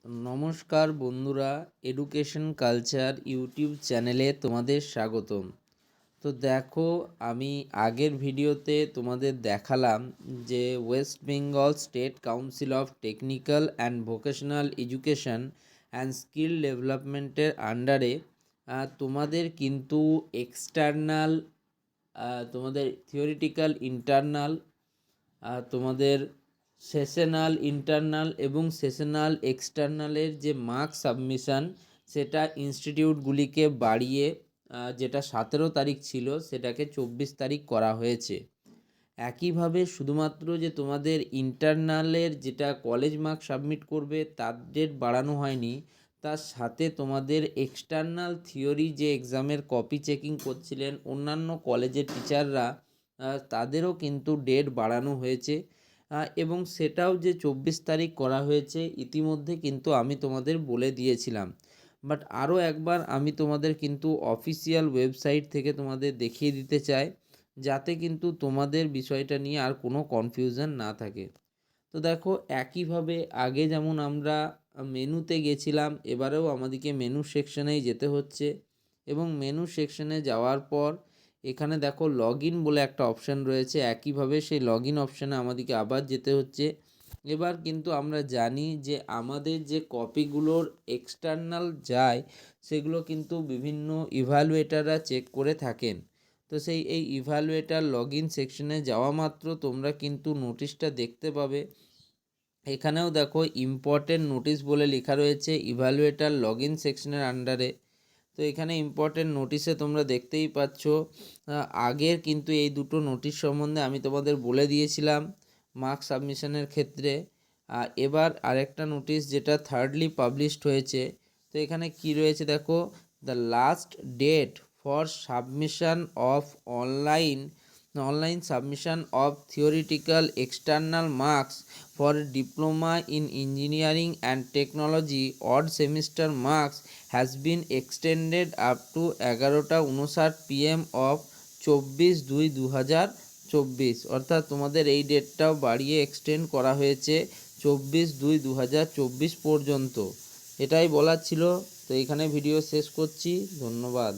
নমস্কার বন্ধুরা, education culture YouTube চ্যানেলে তোমাদের স্বাগতম। তো দেখো, আমি আগের ভিডিওতে তোমাদের দেখালাম যে West Bengal state council of technical and vocational education and skill ডেভেলপমেন্টের আন্ডারে তোমাদের কিন্তু এক্সটার্নাল, তোমাদের থিওরিটিক্যাল ইন্টারনাল, তোমাদের সেশনাল ইন্টারনাল এবং সেশনাল এক্সটার্নালের যে মার্কস সাবমিশান, সেটা ইনস্টিটিউটগুলিকে বাড়িয়ে যেটা 17 তারিখ ছিল সেটাকে 24 তারিখ করা হয়েছে। একইভাবে শুধুমাত্র যে তোমাদের ইন্টারনালের যেটা কলেজ মার্ক সাবমিট করবে তার ডেট বাড়ানো হয়নি, তার সাথে তোমাদের এক্সটার্নাল থিওরি যে এক্সামের কপি চেকিং করছিলেন অন্যান্য কলেজের টিচাররা, তাদেরও কিন্তু ডেট বাড়ানো হয়েছে। এবং সেটাও যে 24 তারিখ করা হয়েছে ইতিমধ্যে কিন্তু আমি তোমাদের বলে দিয়েছিলাম। বাট আরও একবার আমি তোমাদের কিন্তু অফিসিয়াল ওয়েবসাইট থেকে তোমাদের দেখিয়ে দিতে চাই, যাতে কিন্তু তোমাদের বিষয়টা নিয়ে আর কোনো কনফিউশন না থাকে। তো দেখো, একইভাবে আগে যেমন আমরা মেনুতে গেছিলাম, এবারেও আমাদেরকে মেনু সেকশনেই যেতে হচ্ছে। এবং মেনু সেকশনে যাওয়ার পর এখানে দেখো লগ ইন বলে একটা অপশান রয়েছে, একইভাবে সেই লগ ইন অপশানে আমাদেরকে আবার যেতে হচ্ছে। এবার কিন্তু আমরা জানি যে আমাদের যে কপিগুলোর এক্সটার্নাল যায় সেগুলো কিন্তু বিভিন্ন ইভ্যালুয়েটাররা চেক করে থাকেন। তো এই ইভ্যালুয়েটার লগ ইন সেকশনে যাওয়া মাত্র তোমরা কিন্তু নোটিশটা দেখতে পাবে। এখানেও দেখো ইম্পর্টেন্ট নোটিশ বলে লেখা রয়েছে ইভ্যালুয়েটার লগ ইন সেকশনের আন্ডারে। তো এখানে ইম্পর্টেন্ট নোটিশে তোমরা দেখতেই পাচ্ছ, আগের কিন্তু এই দুটো নোটিশ সম্বন্ধে আমি তোমাদের বলে দিয়েছিলাম মার্ক সাবমিশনের ক্ষেত্রে। এবার আরেকটা নোটিশ যেটা থার্ডলি পাবলিশড হয়েছে। তো এখানে কি রয়েছে দেখো, the last date for submission of online submission of theoretical external marks for diploma in engineering and technology odd semester marks has been extended up to 11:59 PM অফ 24/2/2024। অর্থাৎ তোমাদের এই ডেটটাও বাড়িয়ে এক্সটেন্ড করা হয়েছে 24/2/2024 পর্যন্ত। এটাই বলার ছিল। তো এখানে ভিডিও শেষ করছি, ধন্যবাদ।